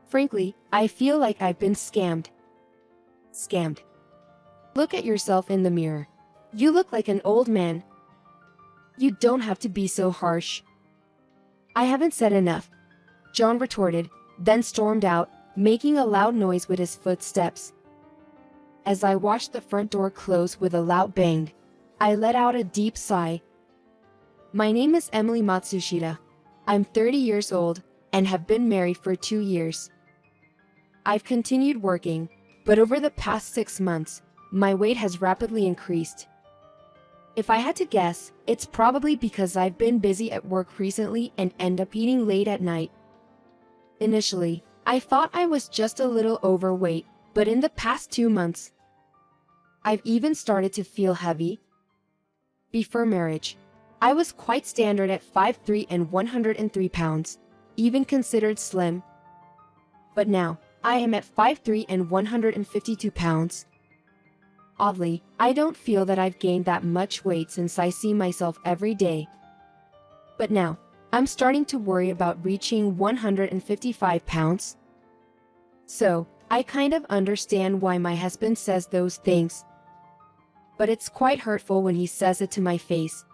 Frankly, I feel like I've been scammed. Scammed. Look at yourself in the mirror. You look like an old man. You don't have to be so harsh. I haven't said enough, John retorted, then stormed out, making a loud noise with his footsteps. As I watched the front door close with a loud bang, I let out a deep sigh. My name is Emily Matsushita. I'm 30 years old and have been married for 2 years. I've continued working, but over the past 6 months, my weight has rapidly increased. If I had to guess, it's probably because I've been busy at work recently and end up eating late at night. Initially, I thought I was just a little overweight, but in the past 2 months, I've even started to feel heavy. Before marriage, I was quite standard at 5'3" and 103 pounds, even considered slim. But now, I am at 5'3" and 152 pounds. Oddly, I don't feel that I've gained that much weight since I see myself every day. But now, I'm starting to worry about reaching 155 pounds. So, I kind of understand why my husband says those things. But it's quite hurtful when he says it to my face.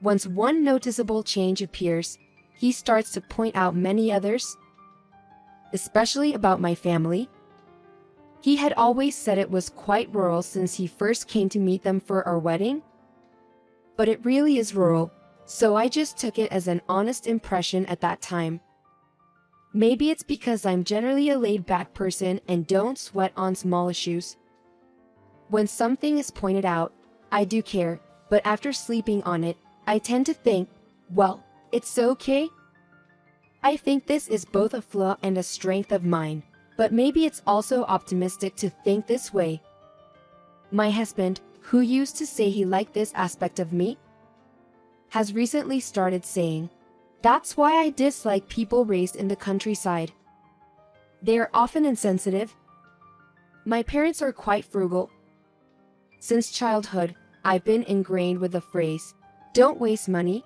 Once one noticeable change appears, he starts to point out many others, especially about my family. He had always said it was quite rural since he first came to meet them for our wedding. But it really is rural, so I just took it as an honest impression at that time. Maybe it's because I'm generally a laid-back person and don't sweat on small issues. When something is pointed out, I do care, but after sleeping on it, I tend to think, well, it's okay. I think this is both a flaw and a strength of mine. But maybe it's also optimistic to think this way. My husband, who used to say he liked this aspect of me, has recently started saying, "That's why I dislike people raised in the countryside. They are often insensitive." My parents are quite frugal. Since childhood, I've been ingrained with the phrase, "Don't waste money."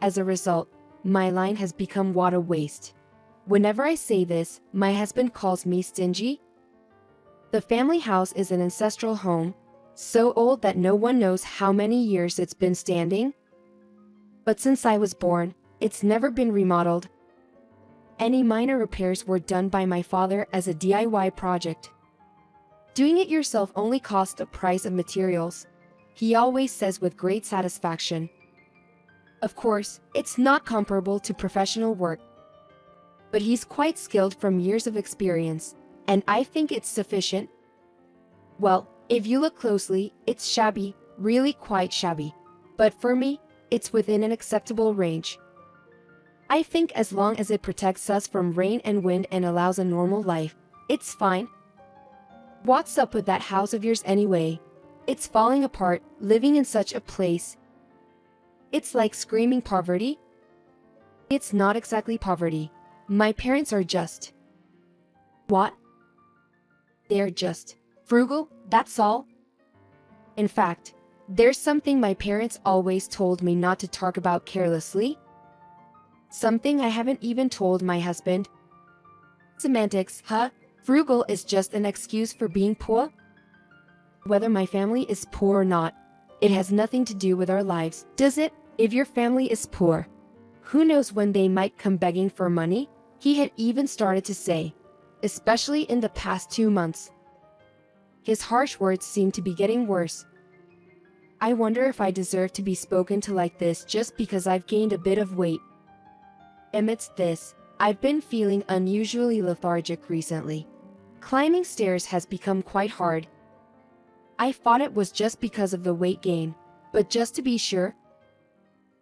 As a result, my line has become "what a waste." Whenever I say this, my husband calls me stingy. The family house is an ancestral home, so old that no one knows how many years it's been standing. But since I was born, it's never been remodeled. Any minor repairs were done by my father as a DIY project. Doing it yourself only costs the price of materials, he always says with great satisfaction. Of course, it's not comparable to professional work, but he's quite skilled from years of experience, and I think it's sufficient. Well, if you look closely, it's shabby, really quite shabby. But for me, it's within an acceptable range. I think as long as it protects us from rain and wind and allows a normal life, it's fine. What's up with that house of yours anyway? It's falling apart, living in such a place. It's like screaming poverty. It's not exactly poverty. My parents are just... What? They're just frugal, that's all. In fact, there's something my parents always told me not to talk about carelessly. Something I haven't even told my husband. Semantics, huh? Frugal is just an excuse for being poor? Whether my family is poor or not, it has nothing to do with our lives, does it? If your family is poor, who knows when they might come begging for money? He had even started to say, especially in the past 2 months. His harsh words seemed to be getting worse. I wonder if I deserve to be spoken to like this just because I've gained a bit of weight. Amidst this, I've been feeling unusually lethargic recently. Climbing stairs has become quite hard. I thought it was just because of the weight gain, but just to be sure,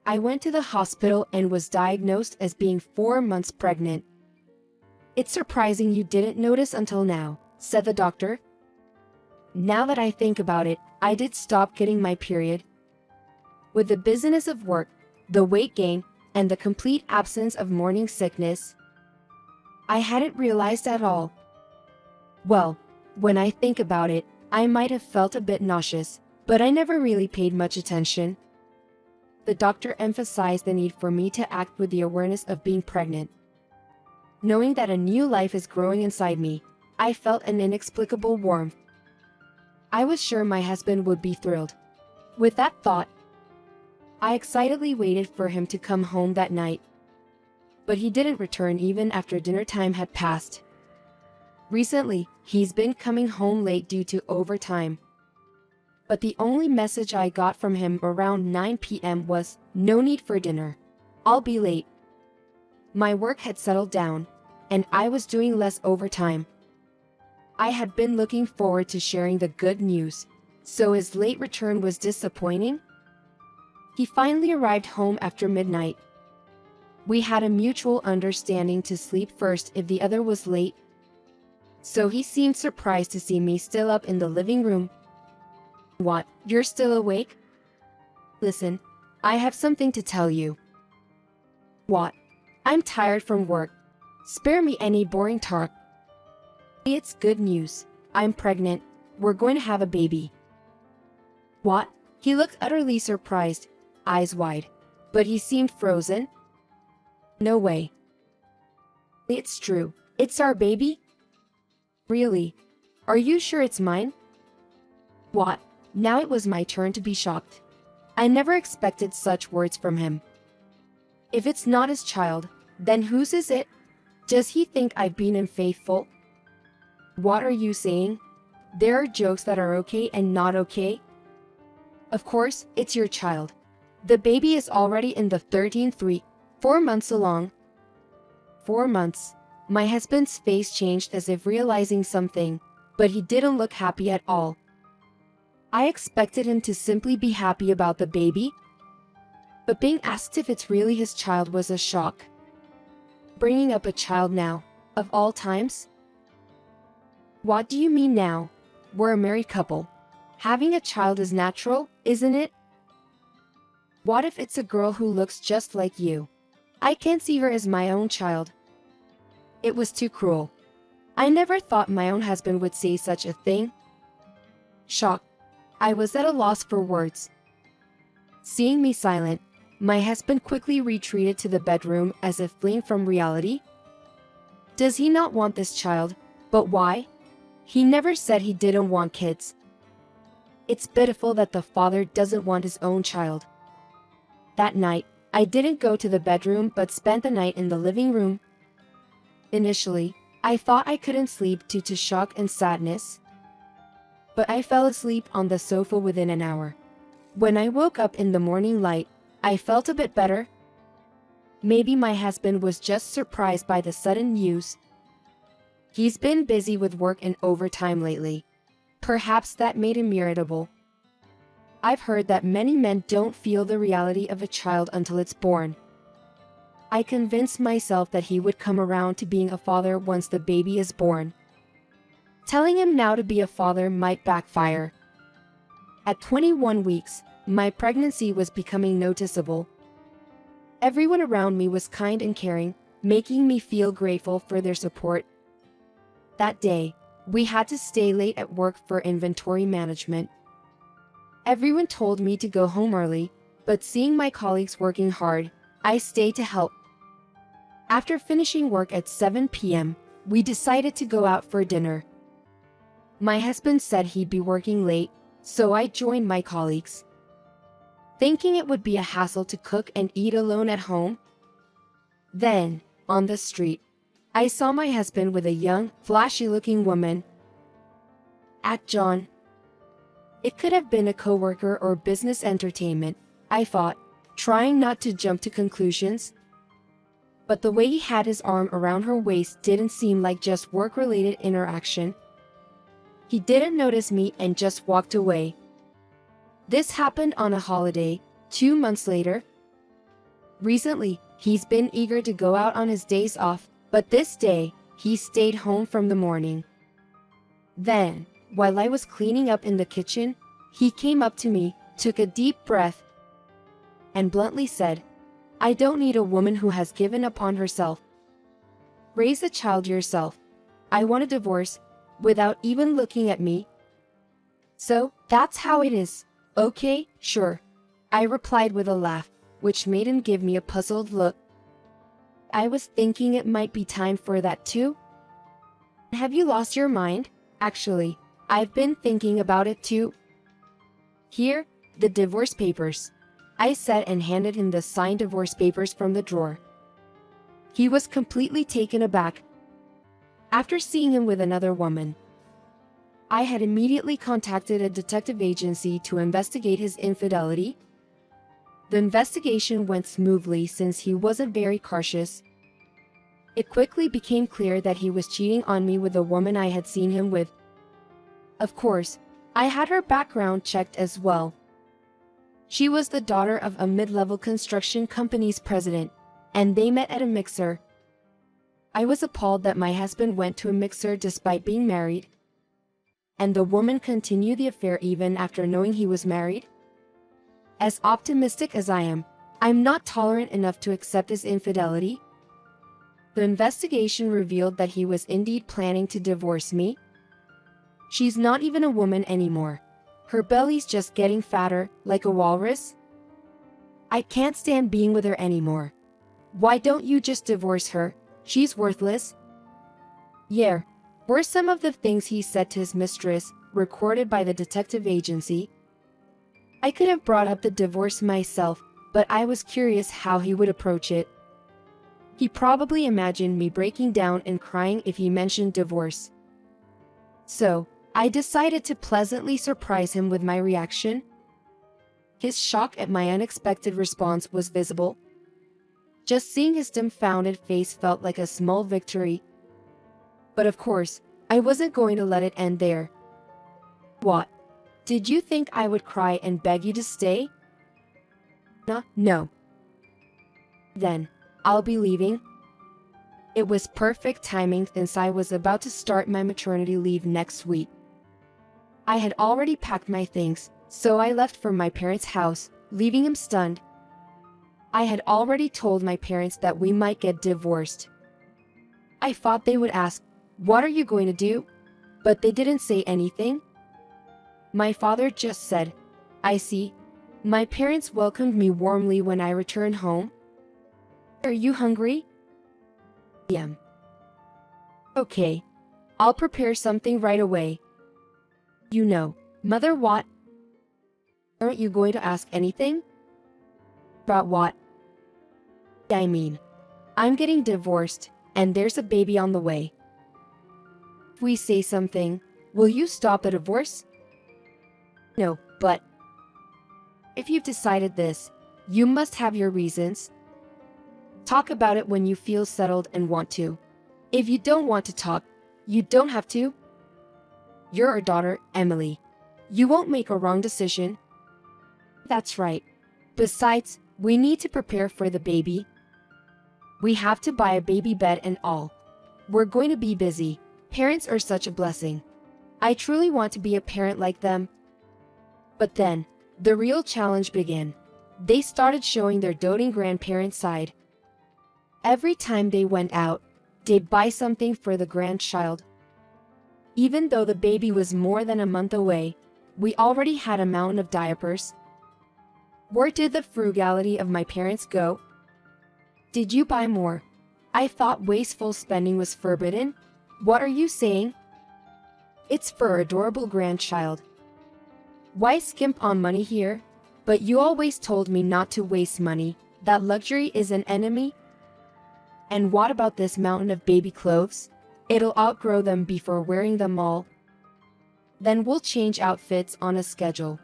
I went to the hospital and was diagnosed as being 4 months pregnant. "It's surprising you didn't notice until now," said the doctor. Now that I think about it, I did stop getting my period. With the busyness of work, the weight gain, and the complete absence of morning sickness, I hadn't realized at all. Well, when I think about it, I might have felt a bit nauseous, but I never really paid much attention. The doctor emphasized the need for me to act with the awareness of being pregnant. Knowing that a new life is growing inside me, I felt an inexplicable warmth. I was sure my husband would be thrilled. With that thought, I excitedly waited for him to come home that night. But he didn't return even after dinner time had passed. Recently, he's been coming home late due to overtime. But the only message I got from him around 9 p.m. was, "No need for dinner. I'll be late." My work had settled down, and I was doing less overtime. I had been looking forward to sharing the good news, so his late return was disappointing. He finally arrived home after midnight. We had a mutual understanding to sleep first if the other was late. So he seemed surprised to see me still up in the living room. "What, you're still awake? Listen, I have something to tell you." "What?" "I'm tired from work. Spare me any boring talk." "It's good news. I'm pregnant. We're going to have a baby." "What?" He looked utterly surprised, eyes wide. But he seemed frozen. "No way." "It's true. It's our baby?" "Really? Are you sure it's mine?" "What?" Now it was my turn to be shocked. I never expected such words from him. If it's not his child, then whose is it? Does he think I've been unfaithful? What are you saying? There are jokes that are okay and not okay? Of course, it's your child. The baby is already in the 13th week, 4 months along. 4 months. My husband's face changed as if realizing something, but he didn't look happy at all. I expected him to simply be happy about the baby, but being asked if it's really his child was a shock. Bringing up a child now, of all times? What do you mean now? We're a married couple. Having a child is natural, isn't it? What if it's a girl who looks just like you? I can't see her as my own child. It was too cruel. I never thought my own husband would say such a thing. Shocked, I was at a loss for words. Seeing me silent, my husband quickly retreated to the bedroom as if fleeing from reality. Does he not want this child? But why? He never said he didn't want kids. It's pitiful that the father doesn't want his own child. That night, I didn't go to the bedroom but spent the night in the living room. Initially, I thought I couldn't sleep due to shock and sadness. But I fell asleep on the sofa within an hour. When I woke up in the morning light, I felt a bit better. Maybe my husband was just surprised by the sudden news. He's been busy with work and overtime lately. Perhaps that made him irritable. I've heard that many men don't feel the reality of a child until it's born. I convinced myself that he would come around to being a father once the baby is born. Telling him now to be a father might backfire. At 21 weeks, my pregnancy was becoming noticeable. Everyone around me was kind and caring, making me feel grateful for their support. That day, we had to stay late at work for inventory management. Everyone told me to go home early, but seeing my colleagues working hard, I stayed to help. After finishing work at 7 p.m., we decided to go out for dinner. My husband said he'd be working late, so I joined my colleagues. Thinking it would be a hassle to cook and eat alone at home. Then, on the street, I saw my husband with a young, flashy-looking woman. At John. It could have been a coworker or business entertainment, I thought, trying not to jump to conclusions. But the way he had his arm around her waist didn't seem like just work-related interaction. He didn't notice me and just walked away. This happened on a holiday, 2 months later. Recently, he's been eager to go out on his days off, but this day, he stayed home from the morning. Then, while I was cleaning up in the kitchen, he came up to me, took a deep breath, and bluntly said, "I don't need a woman who has given up on herself. Raise a child yourself. I want a divorce," without even looking at me. "So, that's how it is. Okay, sure," I replied with a laugh, which made him give me a puzzled look. I was thinking it might be time for that too. Have you lost your mind? Actually, I've been thinking about it too. Here, the divorce papers, I said and handed him the signed divorce papers from the drawer. He was completely taken aback. After seeing him with another woman, I had immediately contacted a detective agency to investigate his infidelity. The investigation went smoothly since he wasn't very cautious. It quickly became clear that he was cheating on me with the woman I had seen him with. Of course, I had her background checked as well. She was the daughter of a mid-level construction company's president, and they met at a mixer. I was appalled that my husband went to a mixer despite being married, and the woman continued the affair even after knowing he was married. As optimistic as I am, I'm not tolerant enough to accept his infidelity. The investigation revealed that he was indeed planning to divorce me. She's not even a woman anymore. Her belly's just getting fatter, like a walrus. I can't stand being with her anymore. Why don't you just divorce her? She's worthless. Yeah, were some of the things he said to his mistress, recorded by the detective agency. I could have brought up the divorce myself, but I was curious how he would approach it. He probably imagined me breaking down and crying if he mentioned divorce. So, I decided to pleasantly surprise him with my reaction. His shock at my unexpected response was visible. Just seeing his dumbfounded face felt like a small victory. But of course, I wasn't going to let it end there. What? Did you think I would cry and beg you to stay? No. Then, I'll be leaving. It was perfect timing since I was about to start my maternity leave next week. I had already packed my things, so I left for my parents' house, leaving him stunned. I had already told my parents that we might get divorced. I thought they would ask, "What are you going to do?" But they didn't say anything. My father just said, "I see." My parents welcomed me warmly when I returned home. "Are you hungry?" "Yeah." "Okay. I'll prepare something right away." "You know, Mother, what? Aren't you going to ask anything?" "About what?" "I mean, I'm getting divorced, and there's a baby on the way. If we say something, will you stop the divorce?" "No, but if you've decided this, you must have your reasons. Talk about it when you feel settled and want to. If you don't want to talk, you don't have to. You're our daughter, Emily. You won't make a wrong decision." "That's right. Besides, we need to prepare for the baby. We have to buy a baby bed and all. We're going to be busy. Parents are such a blessing. I truly want to be a parent like them." But then, the real challenge began. They started showing their doting grandparent side. Every time they went out, they'd buy something for the grandchild. Even though the baby was more than a month away, we already had a mountain of diapers. Where did the frugality of my parents go? Did you buy more? I thought wasteful spending was forbidden. What are you saying? It's for our adorable grandchild. Why skimp on money here? But you always told me not to waste money, that luxury is an enemy. And what about this mountain of baby clothes? It'll outgrow them before wearing them all. Then we'll change outfits on a schedule.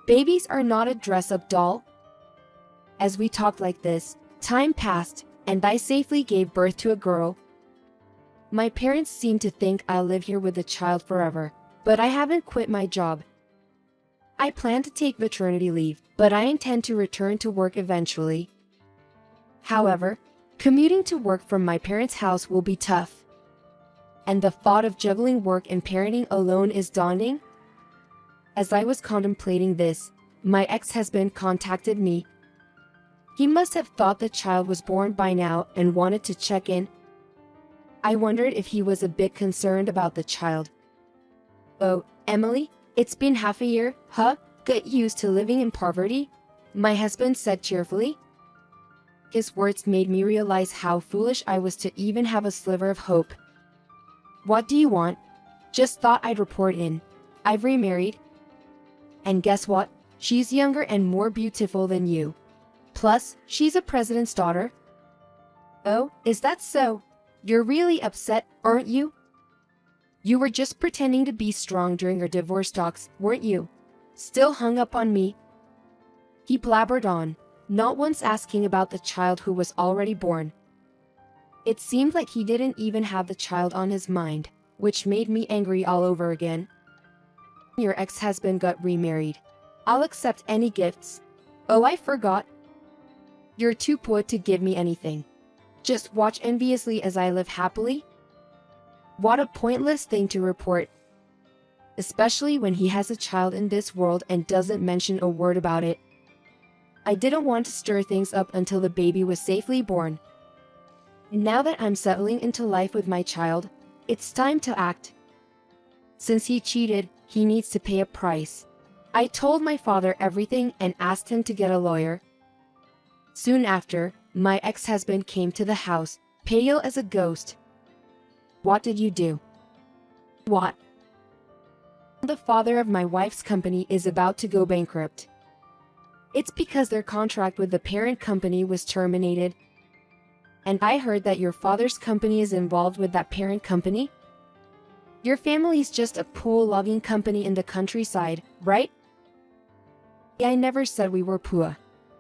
Babies are not a dress-up doll. As we talked like this, time passed, and I safely gave birth to a girl. My parents seem to think I'll live here with the child forever, but I haven't quit my job. I plan to take maternity leave, but I intend to return to work eventually. However, commuting to work from my parents' house will be tough. And the thought of juggling work and parenting alone is daunting. As I was contemplating this, my ex-husband contacted me. He must have thought the child was born by now and wanted to check in. I wondered if he was a bit concerned about the child. "Oh, Emily, it's been half a year, huh? Get used to living in poverty?" my husband said cheerfully. His words made me realize how foolish I was to even have a sliver of hope. What do you want? Just thought I'd report in. I've remarried. And guess what? She's younger and more beautiful than you. Plus, she's a president's daughter. Oh, is that so? You're really upset, aren't you? You were just pretending to be strong during our divorce talks, weren't you? Still hung up on me? He blabbered on, not once asking about the child who was already born. It seemed like he didn't even have the child on his mind, which made me angry all over again. Your ex-husband got remarried. I'll accept any gifts. Oh, I forgot. You're too poor to give me anything. Just watch enviously as I live happily? What a pointless thing to report. Especially when he has a child in this world and doesn't mention a word about it. I didn't want to stir things up until the baby was safely born. And now that I'm settling into life with my child, it's time to act. Since he cheated, he needs to pay a price. I told my father everything and asked him to get a lawyer. Soon after, my ex-husband came to the house, pale as a ghost. What did you do? What? The father of my wife's company is about to go bankrupt. It's because their contract with the parent company was terminated. And I heard that your father's company is involved with that parent company? Your family's just a poor logging company in the countryside, right? I never said we were poor.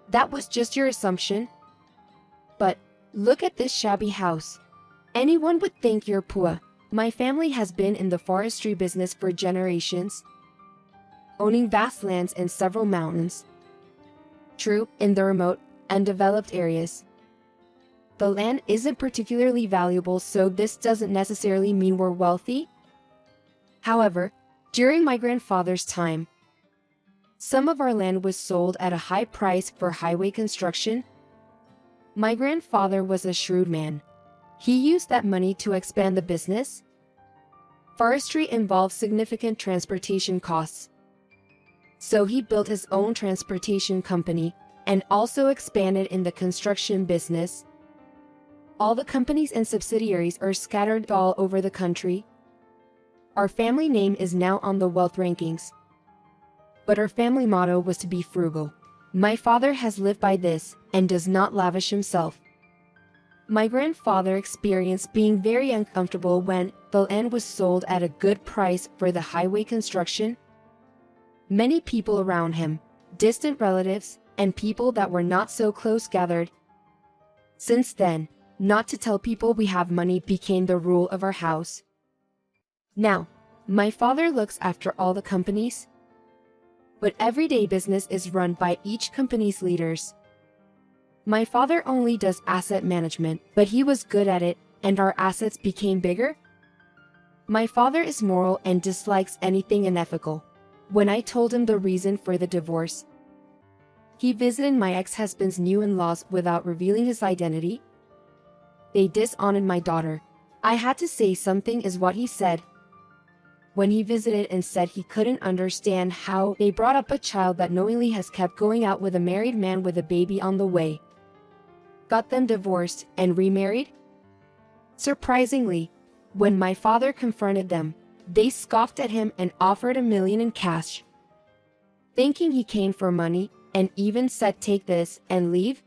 That was just your assumption. But, look at this shabby house. Anyone would think you're poor. My family has been in the forestry business for generations, owning vast lands in several mountains. True, in the remote, undeveloped areas. The land isn't particularly valuable, so this doesn't necessarily mean we're wealthy. However, during my grandfather's time, some of our land was sold at a high price for highway construction. My grandfather was a shrewd man. He used that money to expand the business. Forestry involves significant transportation costs. So he built his own transportation company and also expanded in the construction business. All the companies and subsidiaries are scattered all over the country. Our family name is now on the wealth rankings. But our family motto was to be frugal. My father has lived by this and does not lavish himself. My grandfather experienced being very uncomfortable when the land was sold at a good price for the highway construction. Many people around him, distant relatives, and people that were not so close gathered. Since then, not to tell people we have money became the rule of our house. Now, my father looks after all the companies, but everyday business is run by each company's leaders. My father only does asset management, but he was good at it, and our assets became bigger. My father is moral and dislikes anything unethical. When I told him the reason for the divorce, he visited my ex-husband's new in-laws without revealing his identity. They dishonored my daughter. I had to say something, is what he said. When he visited and said he couldn't understand how they brought up a child that knowingly has kept going out with a married man with a baby on the way, got them divorced and remarried. Surprisingly, when my father confronted them, they scoffed at him and offered $1 million in cash, thinking he came for money, and even said, "Take this and leave."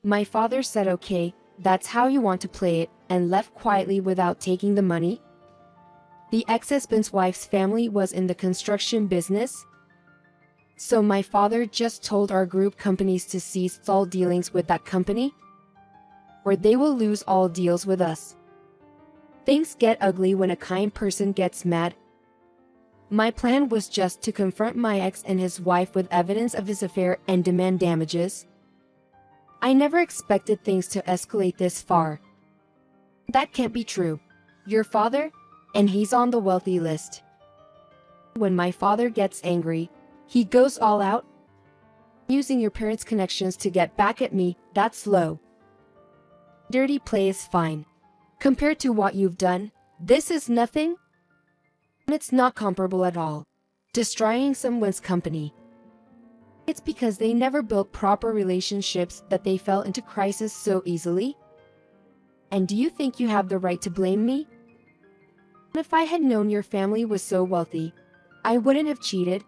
My father said, "Okay, that's how you want to play it," and left quietly without taking the money. The ex-husband's wife's family was in the construction business, so my father just told our group companies to cease all dealings with that company, or they will lose all deals with us. Things get ugly when a kind person gets mad. My plan was just to confront my ex and his wife with evidence of his affair and demand damages. I never expected things to escalate this far. That can't be true. Your father? And he's on the wealthy list. When my father gets angry, he goes all out. Using your parents' connections to get back at me, that's low. Dirty play is fine. Compared to what you've done, this is nothing. It's not comparable at all. Destroying someone's company, It's because they never built proper relationships that they fell into crisis so easily. And do you think you have the right to blame me? If I had known your family was so wealthy, I wouldn't have cheated.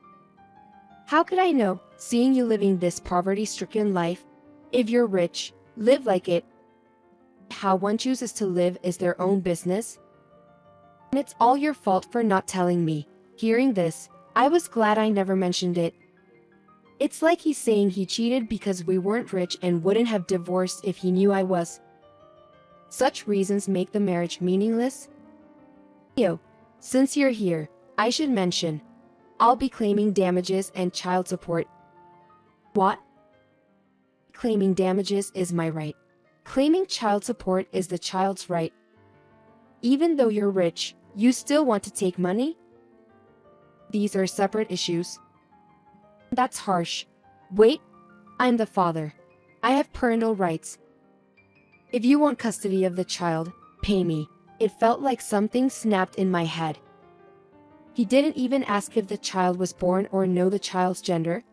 How could I know, seeing you living this poverty-stricken life? If you're rich, live like it. How one chooses to live is their own business. And it's all your fault for not telling me. Hearing this, I was glad I never mentioned it. It's like he's saying he cheated because we weren't rich and wouldn't have divorced if he knew I was. Such reasons make the marriage meaningless. Yo, since you're here, I should mention, I'll be claiming damages and child support. What? Claiming damages is my right. Claiming child support is the child's right. Even though you're rich, you still want to take money? These are separate issues. That's harsh. Wait, I'm the father. I have parental rights. If you want custody of the child, pay me. It felt like something snapped in my head. He didn't even ask if the child was born or know the child's gender.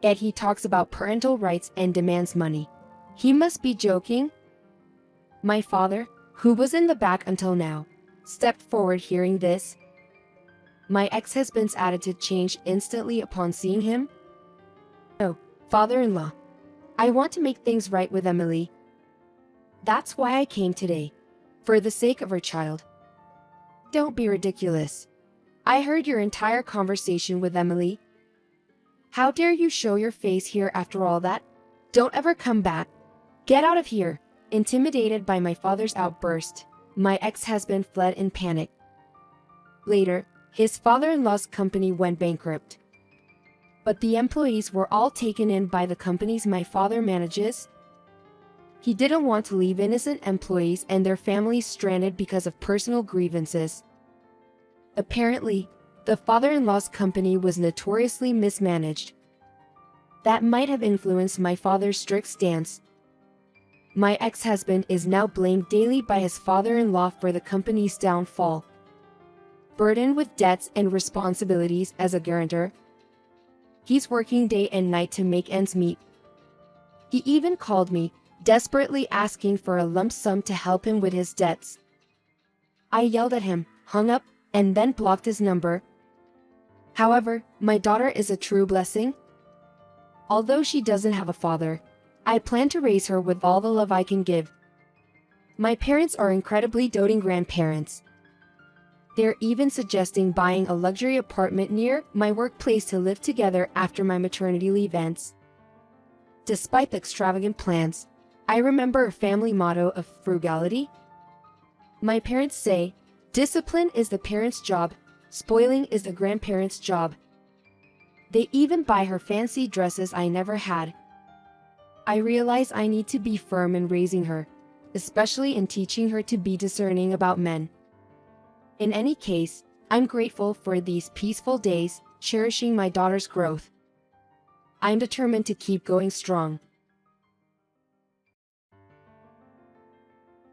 Yet he talks about parental rights and demands money. He must be joking. My father, who was in the back until now, stepped forward hearing this. My ex-husband's attitude changed instantly upon seeing him. Oh, father-in-law. I want to make things right with Emily. That's why I came today. For the sake of her child. Don't be ridiculous. I heard your entire conversation with Emily. How dare you show your face here after all that? Don't ever come back. Get out of here. Intimidated by my father's outburst, my ex-husband fled in panic. Later, his father-in-law's company went bankrupt. But the employees were all taken in by the companies my father manages. He didn't want to leave innocent employees and their families stranded because of personal grievances. Apparently, the father-in-law's company was notoriously mismanaged. That might have influenced my father's strict stance. My ex-husband is now blamed daily by his father-in-law for the company's downfall. Burdened with debts and responsibilities as a guarantor, he's working day and night to make ends meet. He even called me, desperately asking for a lump sum to help him with his debts. I yelled at him, hung up, and then blocked his number. However, my daughter is a true blessing. Although she doesn't have a father, I plan to raise her with all the love I can give. My parents are incredibly doting grandparents. They're even suggesting buying a luxury apartment near my workplace to live together after my maternity leave ends. Despite the extravagant plans, I remember a family motto of frugality. My parents say, discipline is the parent's job, spoiling is the grandparent's job. They even buy her fancy dresses I never had. I realize I need to be firm in raising her, especially in teaching her to be discerning about men. In any case, I'm grateful for these peaceful days, cherishing my daughter's growth. I'm determined to keep going strong.